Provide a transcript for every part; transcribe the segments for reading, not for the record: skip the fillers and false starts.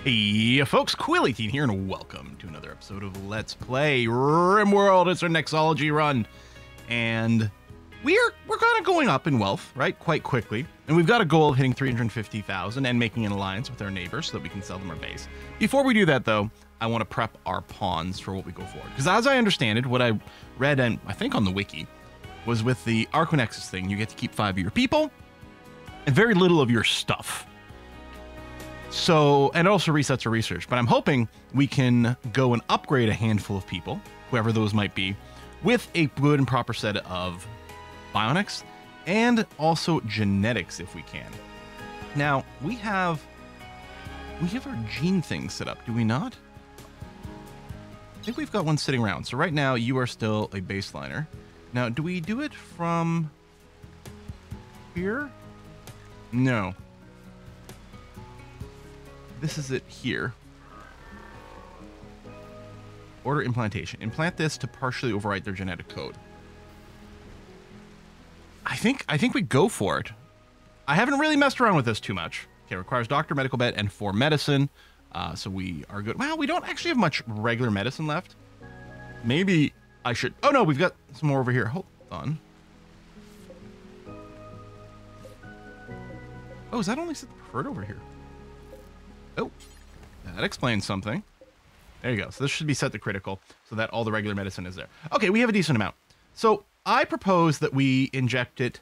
Hey folks, Quilly18 here, and welcome to another episode of Let's Play RimWorld. It's our Nexology run, and we're kind of going up in wealth, right, quite quickly. And we've got a goal of hitting 350,000 and making an alliance with our neighbors so that we can sell them our base. Before we do that, though, I want to prep our pawns for what we go forward. Because as I understand it, what I read, and I think on the wiki, was with the Arconexus thing, you get to keep 5 of your people and very little of your stuff. So, and it also resets our research, but I'm hoping we can go and upgrade a handful of people, whoever those might be, with a good and proper set of bionics and also genetics if we can. Now, we have our gene thing set up, do we not? I think we've got one sitting around. So right now you are still a baseliner. Now, do we do it from here? No. This is it here. Order implantation. Implant this to partially overwrite their genetic code. I think we go for it. I haven't really messed around with this too much. Okay, requires doctor, medical bed, and 4 medicine. So we are good. Well, we don't actually have much regular medicine left. Maybe I should... Oh, no, we've got some more over here. Hold on. Oh, is that only set the preferred over here? Oh, that explains something. There you go. So this should be set to critical so that all the regular medicine is there. Okay, we have a decent amount. So I propose that we inject it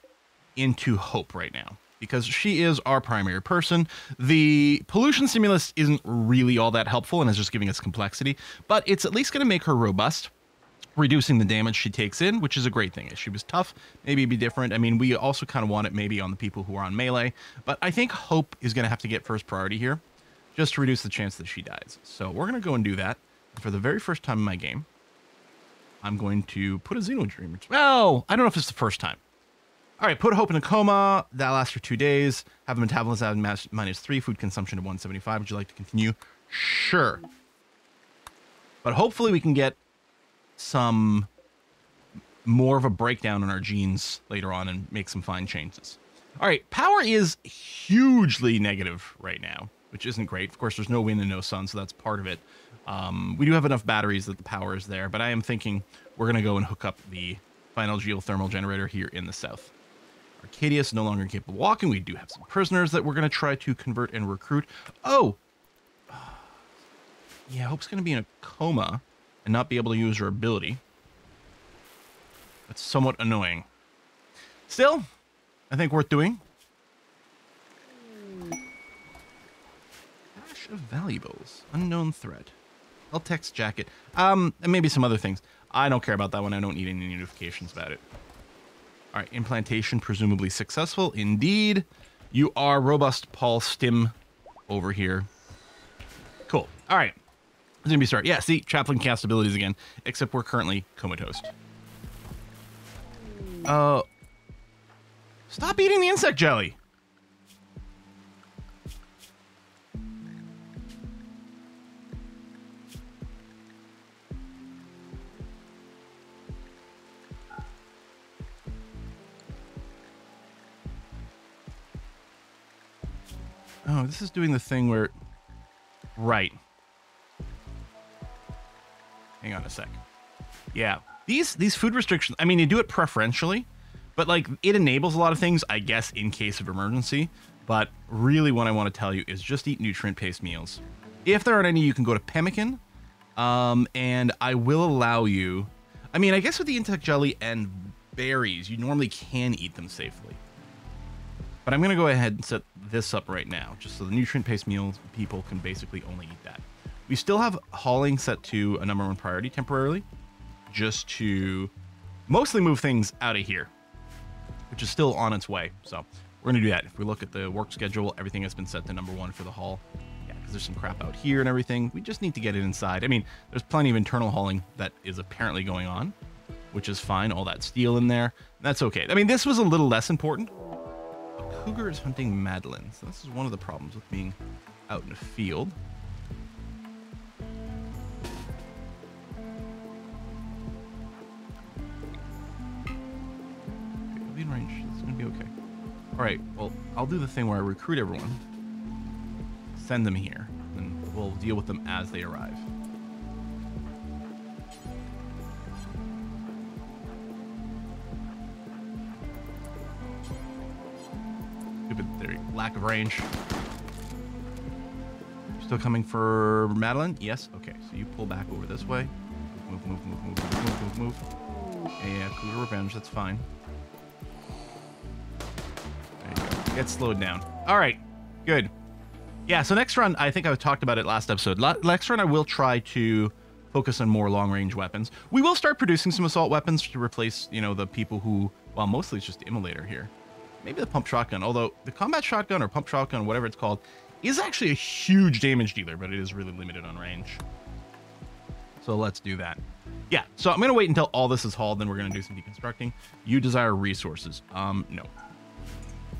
into Hope right now because she is our primary person. The pollution stimulus isn't really all that helpful and is just giving us complexity, but it's at least going to make her robust, reducing the damage she takes in, which is a great thing. If she was tough, maybe it'd be different. I mean, we also kind of want it maybe on the people who are on melee, but I think Hope is going to have to get first priority here, just to reduce the chance that she dies. So we're going to go and do that. For the very first time in my game, I'm going to put a Xenodreamer. Well, I don't know if it's the first time. All right, put Hope in a coma. That lasts for 2 days. Have a metabolism at -3, food consumption of 175. Would you like to continue? Sure. But hopefully we can get some more of a breakdown in our genes later on and make some fine changes. All right, power is hugely negative right now, which isn't great. Of course, there's no wind and no sun, so that's part of it. We do have enough batteries that the power is there, but I am thinking we're going to go and hook up the final geothermal generator here in the south. Arcadia is no longer capable of walking. We do have some prisoners that we're going to try to convert and recruit. Oh! Yeah, Hope's going to be in a coma and not be able to use her ability. That's somewhat annoying. Still, I think worth doing. Of valuables. Unknown threat. L-Tex jacket. And maybe some other things. I don't care about that one. I don't need any notifications about it. All right, implantation presumably successful. Indeed. You are robust Paul Stim over here. Cool. All right. It's gonna be start. Yeah, see, chaplain cast abilities again, except we're currently comatose. Stop eating the insect jelly. Oh, this is doing the thing where... Right. Hang on a sec. Yeah. These food restrictions, I mean, you do it preferentially, but, like, it enables a lot of things, I guess, in case of emergency. But really what I want to tell you is just eat nutrient-based meals. If there aren't any, you can go to Pemmican, and I will allow you... I mean, I guess with the insect jelly and berries, you normally can eat them safely. But I'm going to go ahead and set this up right now, just so the nutrient-based meals people can basically only eat that. We still have hauling set to a #1 priority temporarily, just to mostly move things out of here, which is still on its way. So we're going to do that. If we look at the work schedule, everything has been set to #1 for the haul. Yeah, because there's some crap out here and everything. We just need to get it inside. I mean, there's plenty of internal hauling that is apparently going on, which is fine. All that steel in there. That's okay. I mean, this was a little less important. Cougar is hunting Madeline, so this is one of the problems with being out in the field. Okay, we'll be in range. It's gonna be okay. All right. Well, I'll do the thing where I recruit everyone, send them here, and we'll deal with them as they arrive. Stupid theory. Lack of range. Still coming for Madeline? Yes. Okay, so you pull back over this way. Move. Yeah, clear revenge. That's fine. There you go. Get slowed down. All right. Good. Yeah, so next run, I think I talked about it last episode. Next run, I will try to focus on more long-range weapons. We will start producing some assault weapons to replace, you know, the people who, well, mostly it's just the immolator here. Maybe the pump shotgun, although the combat shotgun or pump shotgun, whatever it's called, is actually a huge damage dealer, but it is really limited on range. So let's do that. Yeah, so I'm going to wait until all this is hauled, then we're going to do some deconstructing. You desire resources. No.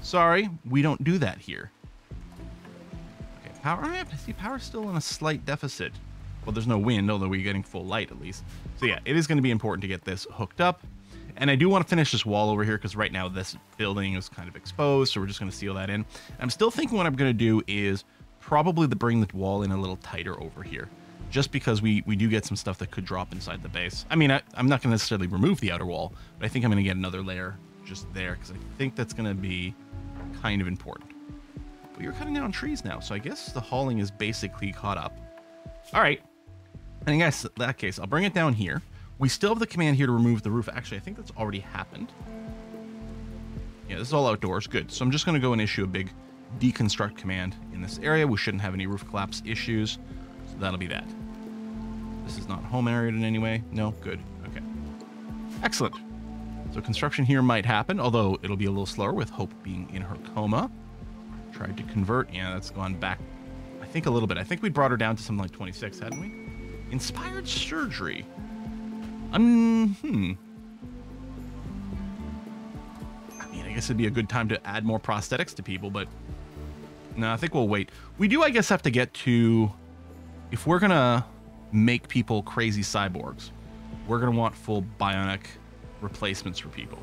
Sorry, we don't do that here. Okay, power. I have to see power's still in a slight deficit. Well, there's no wind, although we're getting full light at least. So yeah, it is going to be important to get this hooked up. And I do want to finish this wall over here because right now this building is kind of exposed, so we're just going to seal that in. I'm still thinking what I'm going to do is probably to bring the wall in a little tighter over here, just because we do get some stuff that could drop inside the base. I mean, I'm not going to necessarily remove the outer wall, but I think I'm going to get another layer just there because I think that's going to be kind of important. But you're cutting down trees now, so I guess the hauling is basically caught up. All right. And I guess in that case, I'll bring it down here. We still have the command here to remove the roof. Actually, I think that's already happened. Yeah, this is all outdoors. Good. So I'm just going to go and issue a big deconstruct command in this area. We shouldn't have any roof collapse issues. So that'll be that. This is not home area in any way. No? Good. Okay. Excellent. So construction here might happen, although it'll be a little slower with Hope being in her coma. Tried to convert. Yeah, that's gone back, I think, a little bit. I think we brought her down to something like 26, hadn't we? Inspired surgery. I mean, I guess it'd be a good time to add more prosthetics to people, but no, I think we'll wait. We do, I guess, have to get to, if we're gonna make people crazy cyborgs, we're gonna want full bionic replacements for people.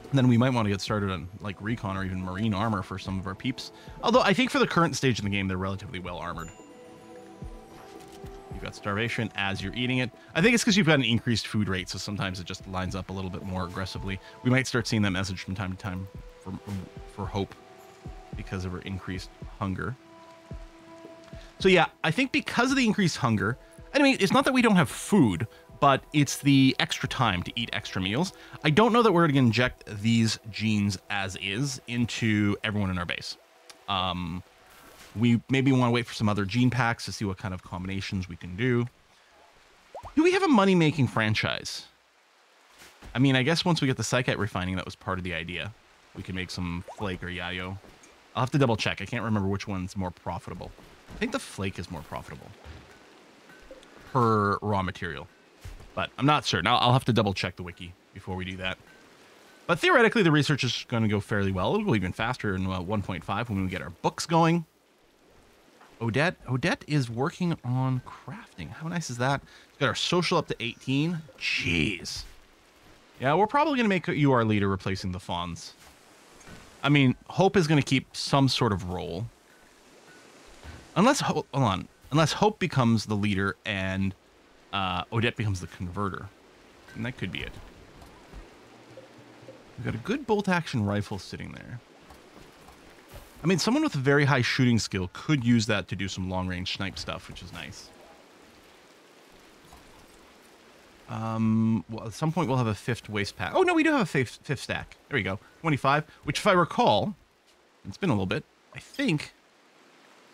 And then we might want to get started on like recon or even marine armor for some of our peeps. Although I think for the current stage of the game, they're relatively well armored. You've got starvation as you're eating it. I think it's because you've got an increased food rate, so sometimes it just lines up a little bit more aggressively. We might start seeing that message from time to time for Hope because of her increased hunger. So yeah, I think because of the increased hunger, I mean, it's not that we don't have food, but it's the extra time to eat extra meals. I don't know that we're going to inject these genes as is into everyone in our base. We maybe want to wait for some other gene packs to see what kind of combinations we can do. Do we have a money-making franchise? I mean, I guess once we get the psychite refining, that was part of the idea. We can make some flake or yayo. I'll have to double check. I can't remember which one's more profitable. I think the flake is more profitable per raw material, but I'm not certain. I'll have to double check the wiki before we do that. But theoretically, the research is going to go fairly well. It'll go even faster in 1.5 when we get our books going. Odette is working on crafting. How nice is that? We've got our social up to 18. Jeez. Yeah, we're probably going to make you our leader, replacing the Fawns. I mean, Hope is going to keep some sort of role. Unless, hold on. Unless Hope becomes the leader and Odette becomes the converter. And that could be it. We've got a good bolt-action rifle sitting there. I mean, someone with a very high shooting skill could use that to do some long-range snipe stuff, which is nice. Well, at some point we'll have a 5th waste pack. Oh, no, we do have a 5th stack. There we go. 25, which if I recall, it's been a little bit, I think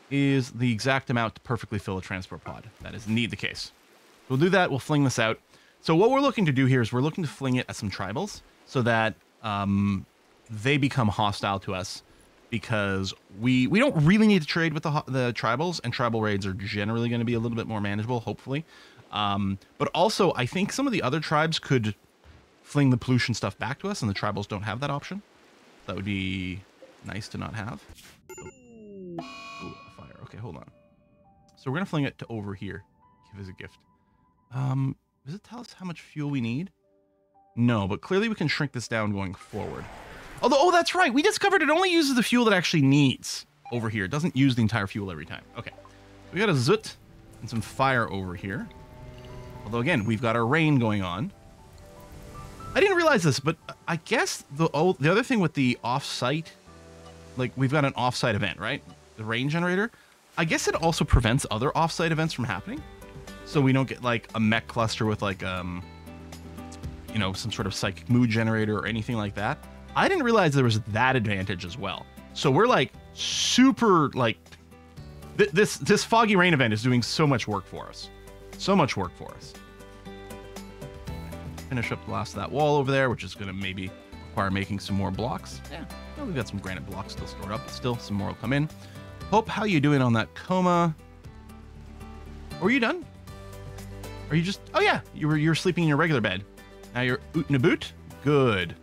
is the exact amount to perfectly fill a transport pod. That is indeed the case. We'll do that. We'll fling this out. So what we're looking to do here is we're looking to fling it at some tribals so that they become hostile to us, because we don't really need to trade with the tribals, and tribal raids are generally going to be a little bit more manageable, hopefully. But also, I think some of the other tribes could fling the pollution stuff back to us, and the tribals don't have that option. That would be nice to not have. Oh, a fire. Okay, hold on. So we're going to fling it to over here. Give as a gift. Does it tell us how much fuel we need? No, but clearly we can shrink this down going forward. Although, oh, that's right. We discovered it only uses the fuel that actually needs over here. It doesn't use the entire fuel every time. Okay. We got a zoot and some fire over here. Although, again, we've got our rain going on. I didn't realize this, but I guess the other thing with the off-site, like, we've got an off-site event, right? The rain generator. I guess it also prevents other off-site events from happening. So we don't get, like, a mech cluster with, like, you know, some sort of psychic mood generator or anything like that. I didn't realize there was that advantage as well. So we're, like, super, like... This foggy rain event is doing so much work for us. So much work for us. Finish up the last of that wall over there, which is going to maybe require making some more blocks. Yeah, well, we've got some granite blocks still stored up, but still some more will come in. Hope, how you doing on that coma? Are you done? Are you just... Oh yeah, you're sleeping in your regular bed. Now you're oot and a boot? Good.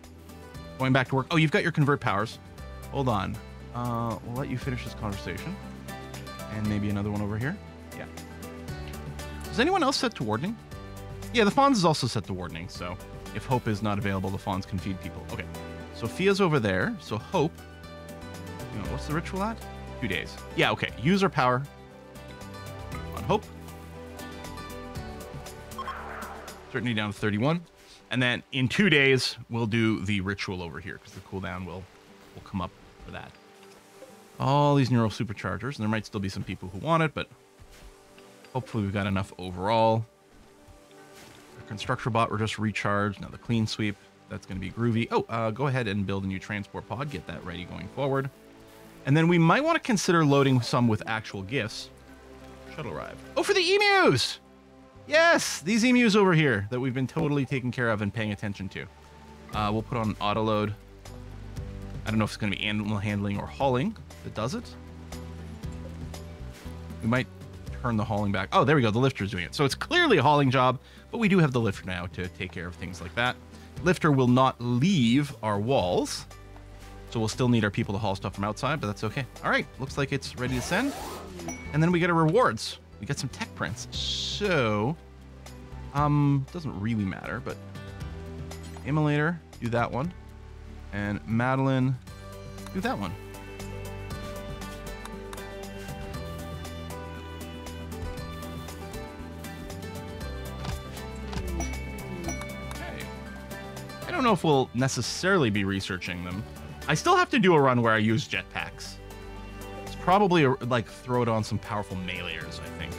Going back to work. Oh, you've got your convert powers. Hold on. We'll let you finish this conversation. And maybe another one over here. Yeah. Is anyone else set to wardening? Yeah, the Fawns is also set to wardening, so if Hope is not available, the Fawns can feed people. Okay. Sophia's over there, so Hope... You know, what's the ritual at? 2 days. Yeah, okay. Use our power on Hope. Certainty down to 31. And then in 2 days, we'll do the ritual over here, because the cooldown will come up for that. All these neural superchargers, and there might still be some people who want it, but hopefully we've got enough overall. The constructor bot were just recharged. Now the clean sweep, that's going to be groovy. Oh, go ahead and build a new transport pod. Get that ready going forward. And then we might want to consider loading some with actual gifts. Shuttle arrived. Oh, for the emus! Yes, these emus over here that we've been totally taking care of and paying attention to. We'll put on auto load. I don't know if it's going to be animal handling or hauling that does it. We might turn the hauling back. Oh, there we go. The lifter's doing it. So it's clearly a hauling job, but we do have the lifter now to take care of things like that. Lifter will not leave our walls, so we'll still need our people to haul stuff from outside, but that's okay. All right, looks like it's ready to send. And then we get our rewards. We get some tech prints. So, doesn't really matter, but Immolator, do that one. And Madeline, do that one. Okay. I don't know if we'll necessarily be researching them. I still have to do a run where I use jetpacks. It's probably like throw it on some powerful meleeers, I think.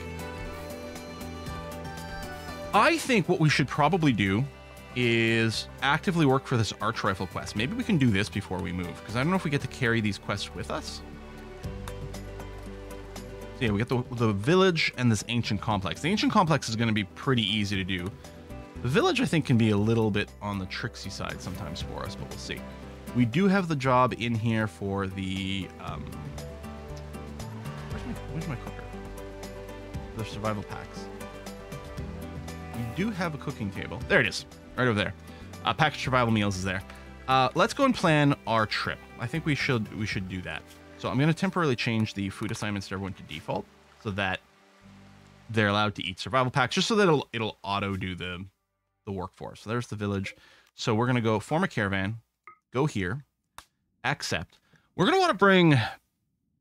I think what we should probably do is actively work for this arch rifle quest. Maybe we can do this before we move, because I don't know if we get to carry these quests with us. So yeah, we get the village and this ancient complex. The ancient complex is going to be pretty easy to do. The village, I think, can be a little bit on the tricksy side sometimes for us, but we'll see. We do have the job in here for the... where's my cooker? The survival packs. We do have a cooking table. There it is. Right over there. Packaged survival meals is there. Let's go and plan our trip. I think we should do that. So I'm going to temporarily change the food assignments to everyone to default so that they're allowed to eat survival packs, just so that it'll auto do the work for us. So there's the village. So we're going to go form a caravan, go here, accept. We're going to want to bring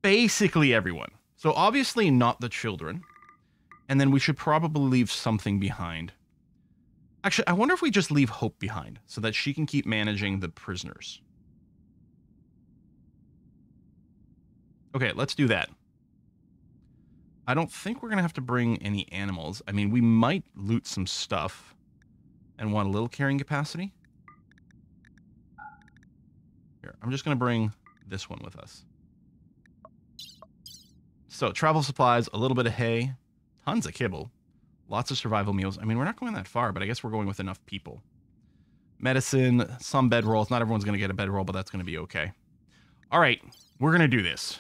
basically everyone. So obviously not the children. And then we should probably leave something behind. Actually, I wonder if we just leave Hope behind so that she can keep managing the prisoners. Okay, let's do that. I don't think we're going to have to bring any animals. I mean, we might loot some stuff and want a little carrying capacity. Here, I'm just going to bring this one with us. So, travel supplies, a little bit of hay, tons of kibble, lots of survival meals. I mean, we're not going that far, but I guess we're going with enough people. Medicine, some bedrolls. Not everyone's going to get a bedroll, but that's going to be okay. All right, we're going to do this.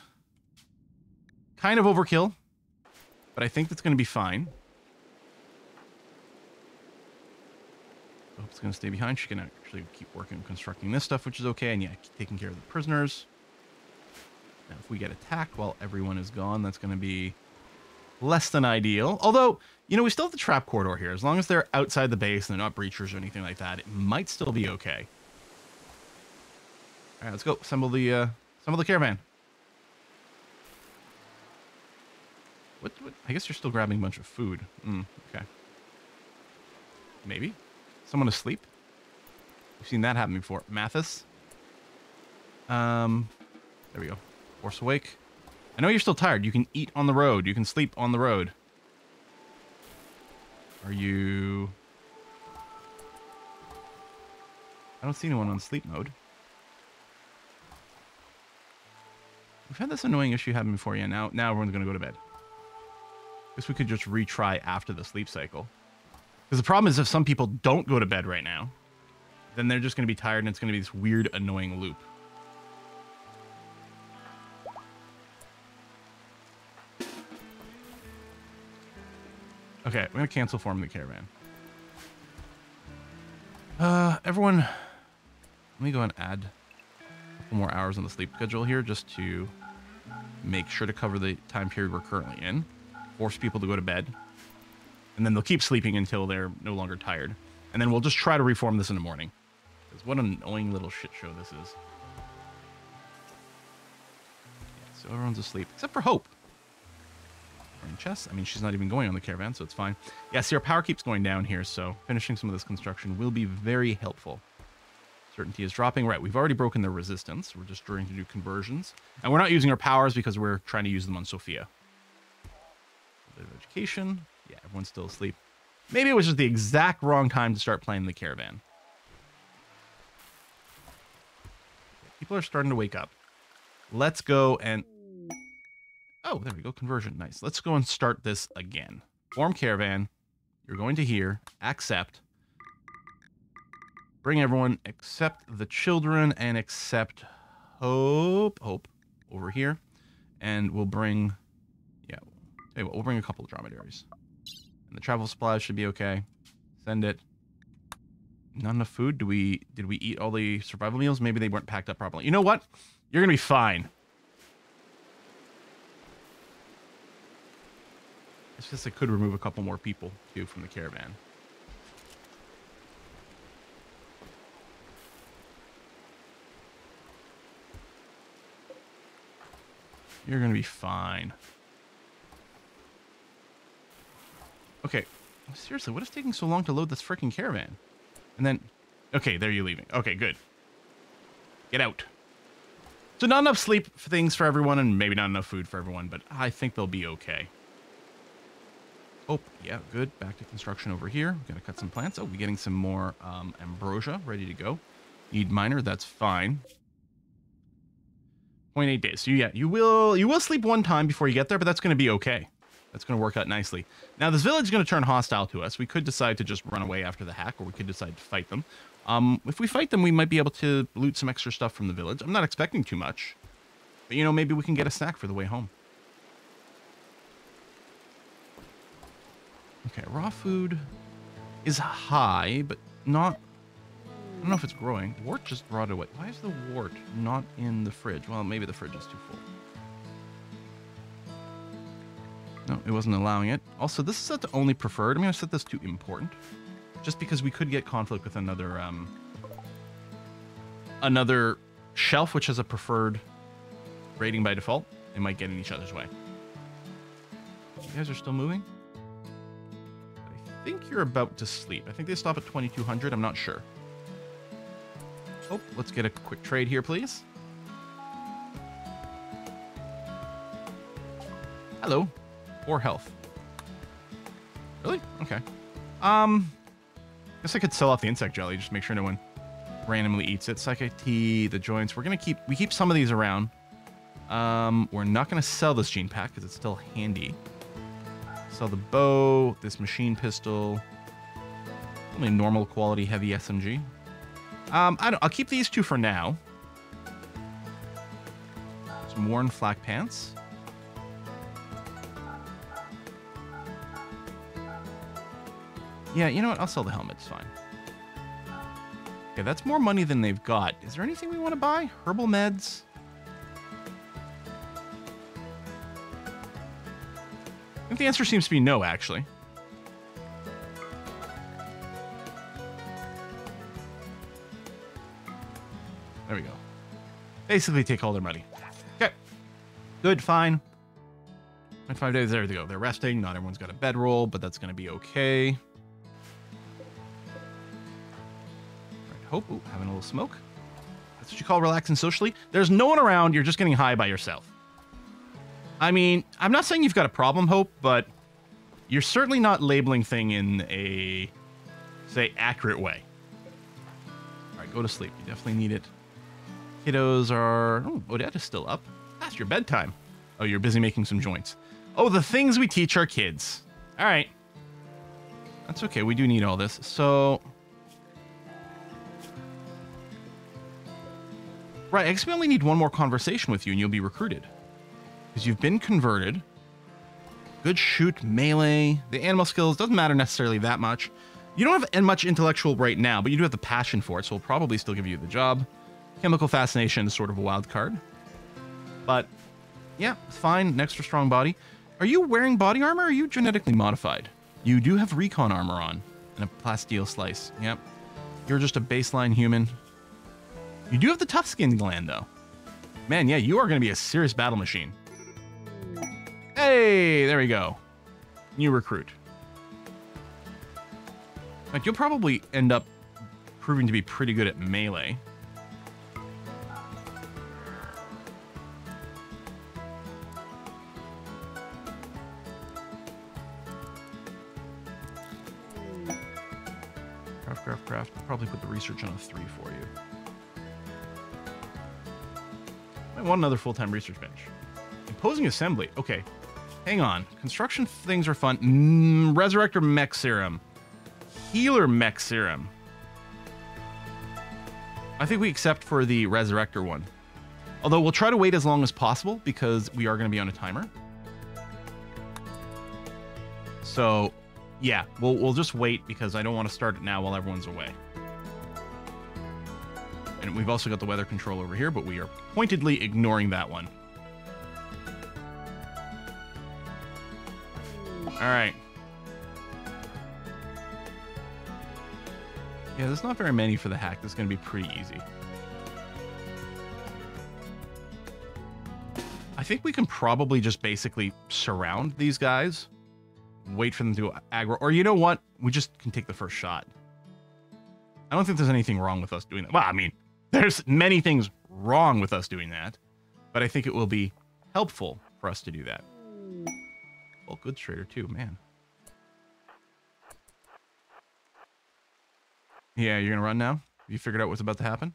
Kind of overkill, but I think that's going to be fine. Hope's going to stay behind. She can actually keep working on constructing this stuff, which is okay. And yeah, taking care of the prisoners. Now, if we get attacked while everyone is gone, that's going to be less than ideal. Although, you know, we still have the trap corridor here. As long as they're outside the base and they're not breachers or anything like that, it might still be okay. All right, let's go. Assemble the caravan. What? I guess you're still grabbing a bunch of food. Okay. Maybe. Someone asleep? We've seen that happen before. Mathis? There we go. Force awake. I know you're still tired. You can eat on the road. You can sleep on the road. Are you... I don't see anyone on sleep mode. We've had this annoying issue happen before. Yeah, now everyone's going to go to bed. Guess we could just retry after the sleep cycle. Because the problem is if some people don't go to bed right now, then they're just going to be tired and it's going to be this weird, annoying loop. Okay, I'm going to cancel forming the caravan. Everyone, let me go and add a couple more hours on the sleep schedule here just to make sure to cover the time period we're currently in. Force people to go to bed. And then they'll keep sleeping until they're no longer tired. And then we'll just try to reform this in the morning. Because what an annoying little shit show this is. Yeah, so everyone's asleep, except for Hope. We're in chess. I mean, she's not even going on the caravan, so it's fine. Yeah, see, our power keeps going down here, so finishing some of this construction will be very helpful. Certainty is dropping. Right, we've already broken their resistance. We're just trying to do conversions. And we're not using our powers because we're trying to use them on Sophia. A bit of education. Yeah, everyone's still asleep. Maybe it was just the exact wrong time to start playing the caravan. People are starting to wake up. Let's go and... Oh, there we go. Conversion. Nice. Let's go and start this again. Form caravan. You're going to here. Accept. Bring everyone except the children and except Hope. Hope over here. And we'll bring... Yeah. Tell you what, we'll bring a couple of dromedaries. And the travel supplies should be okay. Send it. Not enough food? Did we eat all the survival meals? Maybe they weren't packed up properly. You know what? You're gonna be fine. It's just I could remove a couple more people too from the caravan. You're gonna be fine. Okay, seriously, what is taking so long to load this freaking caravan? And then, okay, there you're leaving. Okay, good. Get out. So not enough sleep for things for everyone and maybe not enough food for everyone, but I think they'll be okay. Oh, yeah, good. Back to construction over here. We're gonna cut some plants. Oh, we're getting some more ambrosia ready to go. Need miner, that's fine. 0.8 days. So yeah, you will sleep one time before you get there, but that's gonna be okay. That's going to work out nicely. Now, this village is going to turn hostile to us. We could decide to just run away after the hack, or we could decide to fight them. If we fight them, we might be able to loot some extra stuff from the village. I'm not expecting too much. But, you know, maybe we can get a snack for the way home. Okay, raw food is high, but not... I don't know if it's growing. Wart just brought it away. Why is the wart not in the fridge? Well, maybe the fridge is too full. No, it wasn't allowing it. Also, this is set to only preferred. I'm going to set this to important. Just because we could get conflict with another shelf, which has a preferred rating by default. They might get in each other's way. You guys are still moving? I think you're about to sleep. I think they stop at 2200. I'm not sure. Oh, let's get a quick trade here, please. Hello. 4 health. Really? Okay. Guess I could sell off the insect jelly, just make sure no one randomly eats it. Psychic tea, the joints. We keep some of these around. We're not gonna sell this gene pack because it's still handy. Sell the bow, this machine pistol. Only normal quality heavy SMG. I'll keep these 2 for now. Some worn flak pants. Yeah, you know what? I'll sell the helmet. It's fine. Okay, that's more money than they've got. Is there anything we want to buy? Herbal meds? I think the answer seems to be no, actually. There we go. Basically take all their money. Okay. Good, fine. My 5 days. There they go. They're resting. Not everyone's got a bedroll, but that's going to be okay. Right, Hope. Ooh, having a little smoke. That's what you call relaxing socially. There's no one around. You're just getting high by yourself. I mean, I'm not saying you've got a problem, Hope, but you're certainly not labeling thing in a, say, accurate way. All right, go to sleep. You definitely need it. Kiddos are... Oh, Odette is still up. Past your bedtime. Oh, you're busy making some joints. Oh, the things we teach our kids. All right. That's okay. We do need all this. So... Right, I guess we only need one more conversation with you and you'll be recruited. Because you've been converted. Good shoot, melee. The animal skills doesn't matter necessarily that much. You don't have much intellectual right now, but you do have the passion for it, so we'll probably still give you the job. Chemical fascination is sort of a wild card. But, yeah, it's fine. An extra strong body. Are you wearing body armor or are you genetically modified? You do have recon armor on. And a plasteel slice. Yep. You're just a baseline human. You do have the tough skin gland, though. Man, yeah, you are going to be a serious battle machine. Hey, there we go. New recruit. Like, you'll probably end up proving to be pretty good at melee. Craft. I'll probably put the research on a 3 for you. I want another full-time research bench. Imposing assembly. Okay. Hang on. Construction things are fun. Resurrector mech serum. Healer mech serum. I think we accept for the Resurrector one. Although we'll try to wait as long as possible because we are going to be on a timer. So, yeah, we'll just wait because I don't want to start it now while everyone's away. And we've also got the weather control over here, but we are pointedly ignoring that one. All right. Yeah, there's not very many for the hack. This is going to be pretty easy. I think we can probably just basically surround these guys. Wait for them to aggro. Or you know what? We just can take the first shot. I don't think there's anything wrong with us doing that. Well, I mean, there's many things wrong with us doing that. But I think it will be helpful for us to do that. Well, good trader too, man. Yeah, you're gonna run now? Have you figured out what's about to happen?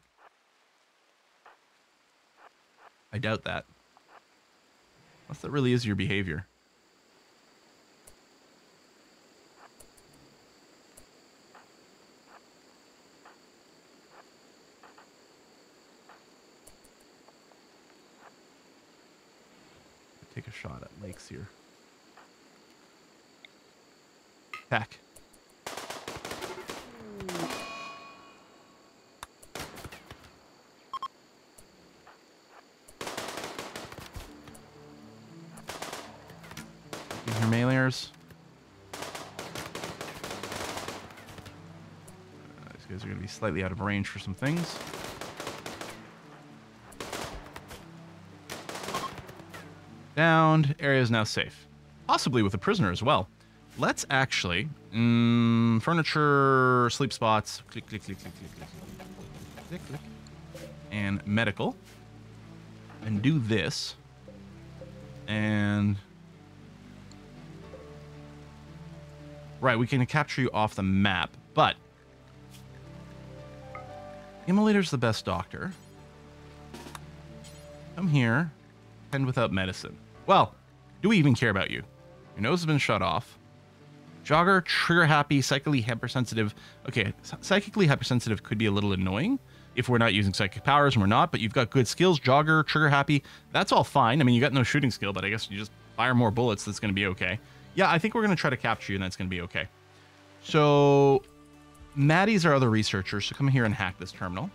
I doubt that. Unless that really is your behavior. Take a shot at lakes here. Attack. Your meleers. These guys are going to be slightly out of range for some things. Downed. Area is now safe. Possibly with a prisoner as well. Let's actually... furniture, sleep spots. Click, click, click, click, click, click, click, click. And medical. And do this. And... Right, we can capture you off the map, but... Immolator's the best doctor. Come here. Tend without medicine. Well, do we even care about you? Your nose has been shut off. Jogger, trigger happy, psychically hypersensitive. Okay, psychically hypersensitive could be a little annoying if we're not using psychic powers, and we're not, but you've got good skills. Jogger, trigger happy. That's all fine. I mean, you got no shooting skill, but I guess you just fire more bullets. That's going to be okay. Yeah, I think we're going to try to capture you, and that's going to be okay. So, Maddie's our other researcher, so come here and hack this terminal.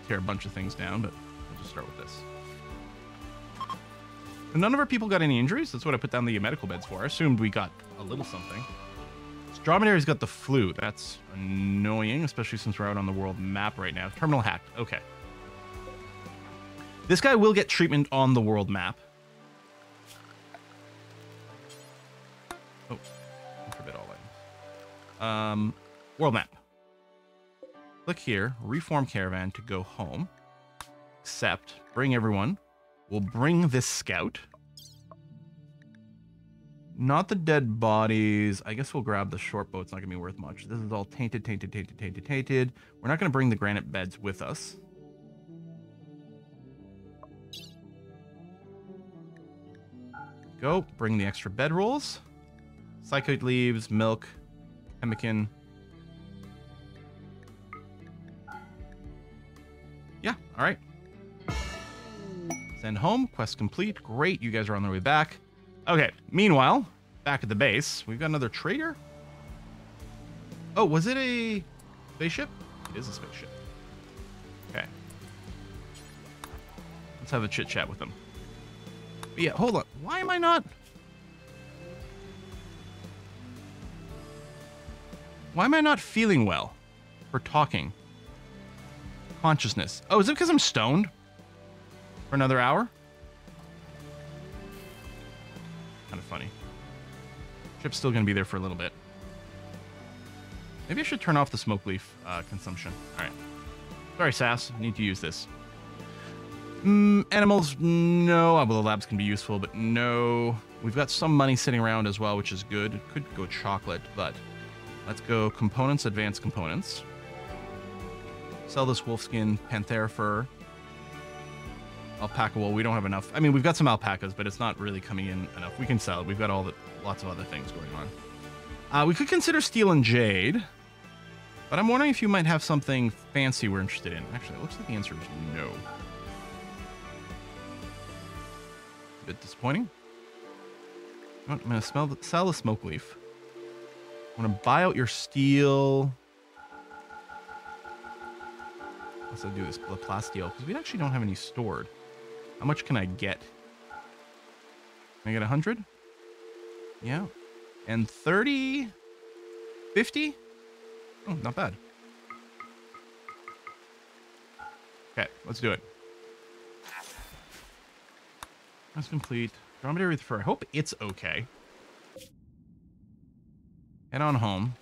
Tear a bunch of things down, but we'll just start with this. And none of our people got any injuries. That's what I put down the medical beds for. I assumed we got a little something. Let's Dromedary's got the flu. That's annoying, especially since we're out on the world map right now. Terminal hacked. Okay. This guy will get treatment on the world map. Oh, forbid all items. World map. Click here, reform Caravan to go home. Accept, bring everyone. We'll bring this scout. Not the dead bodies. I guess we'll grab the short boat. It's not going to be worth much. This is all tainted, tainted, tainted, tainted, tainted. We're not going to bring the granite beds with us. Go. Bring the extra bedrolls. Psychoid leaves, milk, pemmican. Yeah, all right. Send home. Quest complete. Great, you guys are on their way back. Okay, meanwhile, back at the base, we've got another trader. Oh, was it a spaceship? It is a spaceship. Okay. Let's have a chit-chat with them. But yeah, hold on. Why am I not... Why am I not feeling well for talking? Consciousness. Oh, is it because I'm stoned? For another hour? Kind of funny. Ship's still going to be there for a little bit. Maybe I should turn off the smoke leaf consumption. All right. Sorry, Sass. I need to use this. Animals, no. Well, the labs can be useful, but no. We've got some money sitting around as well, which is good. It could go chocolate, but let's go components, advanced components. Sell this wolfskin, panthera fur. Alpaca wool, we don't have enough. I mean, we've got some alpacas, but it's not really coming in enough. We can sell it. We've got lots of other things going on. We could consider steel and jade, but I'm wondering if you might have something fancy we're interested in. Actually, it looks like the answer is no. A bit disappointing. I'm going to sell the smoke leaf. I'm going to buy out your steel. Let's do this, the plasteel, because we actually don't have any stored. How much can I get? Can I get 100? Yeah. And 30? 50? Oh, not bad. Okay, let's do it. That's complete. Dromedary with fur. I hope it's okay. Head on home.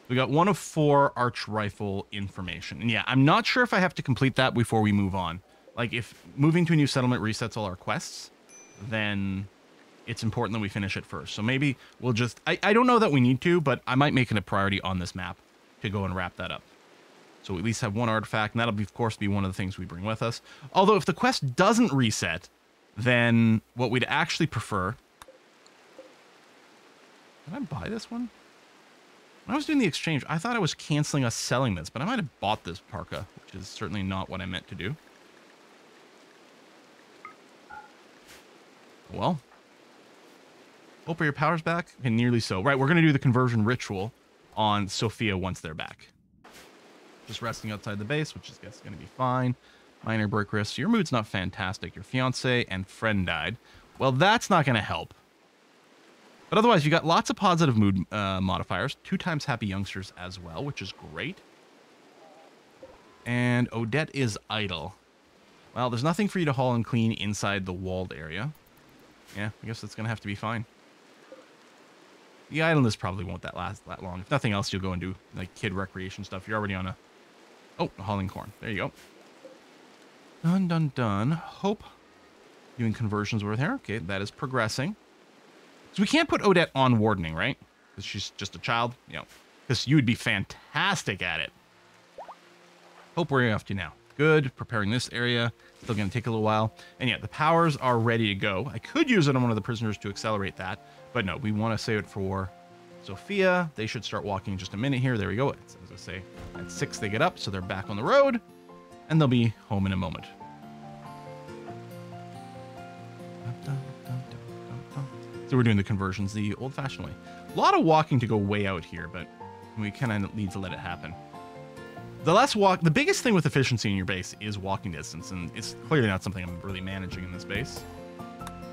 We got 1 of 4 arch rifle information. And yeah, I'm not sure if I have to complete that before we move on. Like, if moving to a new settlement resets all our quests, then it's important that we finish it first. So maybe we'll just... I don't know that we need to, but I might make it a priority on this map to go and wrap that up. So we at least have 1 artifact, and that'll, of course, be one of the things we bring with us. Although, if the quest doesn't reset, then what we'd actually prefer... Did I buy this one? When I was doing the exchange, I thought I was canceling us selling this, but I might have bought this parka, which is certainly not what I meant to do. Well. Hope your power's back? Okay, nearly so. Right, we're going to do the conversion ritual on Sophia once they're back. Just resting outside the base, which is I guess going to be fine. Minor break risk. Your mood's not fantastic. Your fiance and friend died. Well, that's not going to help. But otherwise, you got lots of positive mood modifiers. 2 times happy youngsters as well, which is great. And Odette is idle. Well, there's nothing for you to haul and clean inside the walled area. Yeah, I guess that's going to have to be fine. The idleness probably won't last that long. If nothing else, you'll go and do like kid recreation stuff. You're already on a... Oh, hauling corn. There you go. Done, done, done. Hope doing conversions over here. Okay, that is progressing. So we can't put Odette on wardening, right? Because she's just a child, you know. Because you would be fantastic at it. Hope we're off to now. Good. Preparing this area. Still going to take a little while. And yeah, the powers are ready to go. I could use it on one of the prisoners to accelerate that. But no, we want to save it for Sophia. They should start walking in just a minute here. There we go. As I say, at 6 they get up, so they're back on the road. And they'll be home in a moment. So we're doing the conversions the old-fashioned way. A lot of walking to go way out here, but we kind of need to let it happen. The biggest thing with efficiency in your base is walking distance, and it's clearly not something I'm really managing in this base.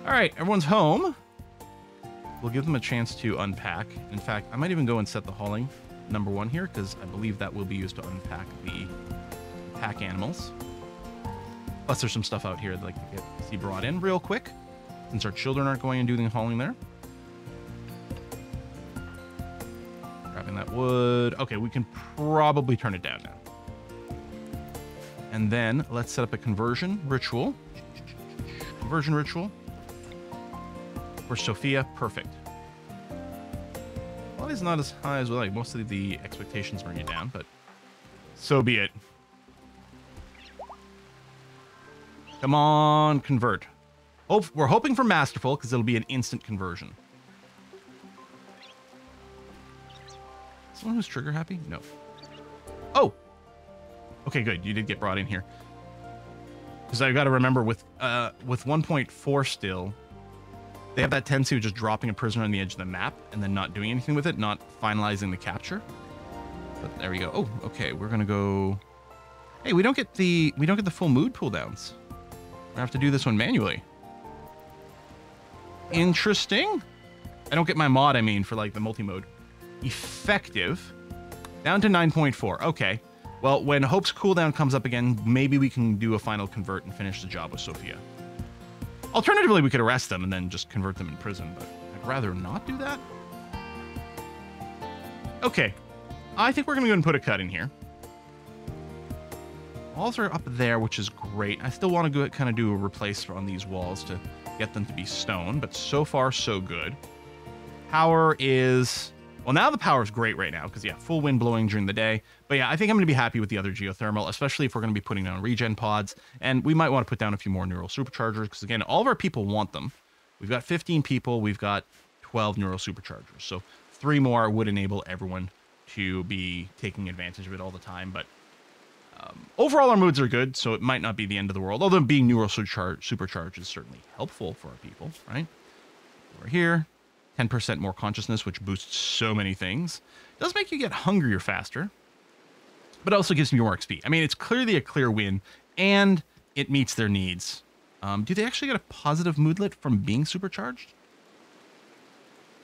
All right, everyone's home. we'll give them a chance to unpack. In fact, I might even go and set the hauling number 1 here, because I believe that will be used to unpack the pack animals. Plus, there's some stuff out here that I can see brought in real quick, since our children aren't going and doing the hauling there. Grabbing that wood. Okay, we can probably turn it down now. And then let's set up a conversion ritual. Conversion ritual for Sophia. Perfect. Well, it's not as high as we like. Most of the expectations bring you down, but so be it. Come on, convert. Oh, we're hoping for masterful because it'll be an instant conversion. Someone who's trigger happy? No. Oh. Okay, good. You did get brought in here. Because I've got to remember with 1.4 still, they have that tendency of just dropping a prisoner on the edge of the map and then not doing anything with it, not finalizing the capture. But there we go. Oh, okay. We're gonna go. Hey, we don't get the full mood cooldowns. We have to do this one manually. Interesting. I don't get my mod. I mean, for like the multi-mode. Effective. Down to 9.4. Okay. Well, when Hope's cooldown comes up again, maybe we can do a final convert and finish the job with Sophia. Alternatively, we could arrest them and then just convert them in prison, but I'd rather not do that. Okay. I think we're going to go and put a cut in here. Walls are up there, which is great. I still want to go kind of do a replace on these walls to get them to be stone, but so far, so good. Power is... Well, now the power is great right now because, yeah, full wind blowing during the day. But, yeah, I think I'm going to be happy with the other geothermal, especially if we're going to be putting down regen pods. And we might want to put down a few more neural superchargers because, again, all of our people want them. We've got 15 people. We've got 12 neural superchargers. So 3 more would enable everyone to be taking advantage of it all the time. But overall, our moods are good, so it might not be the end of the world. Although being neural supercharged is certainly helpful for our people, right? We're here. 10% more consciousness, which boosts so many things. Does make you get hungrier faster, but also gives you more XP. I mean, it's clearly a clear win, and it meets their needs. Do they actually get a positive moodlet from being supercharged?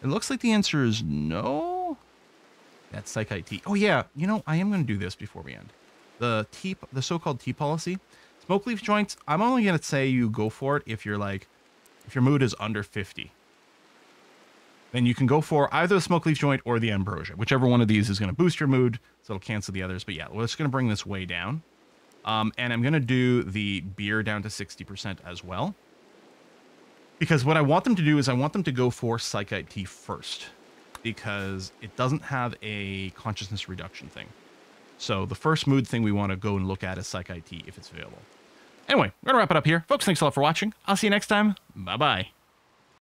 It looks like the answer is no. That's Psych IT. Oh, yeah. You know, I am going to do this before we end. The so-called T policy. Smoke leaf joints, I'm only going to say you go for it if you're like, if your mood is under 50. Then you can go for either the smoke leaf joint or the ambrosia. Whichever one of these is going to boost your mood, so it'll cancel the others. But yeah, we're just going to bring this way down. And I'm going to do the beer down to 60% as well. Because what I want them to do is I want them to go for Psych IT first. Because it doesn't have a consciousness reduction thing. So the first mood thing we want to go and look at is Psych IT if it's available. Anyway, we're going to wrap it up here. Folks, thanks a lot for watching. I'll see you next time. Bye-bye.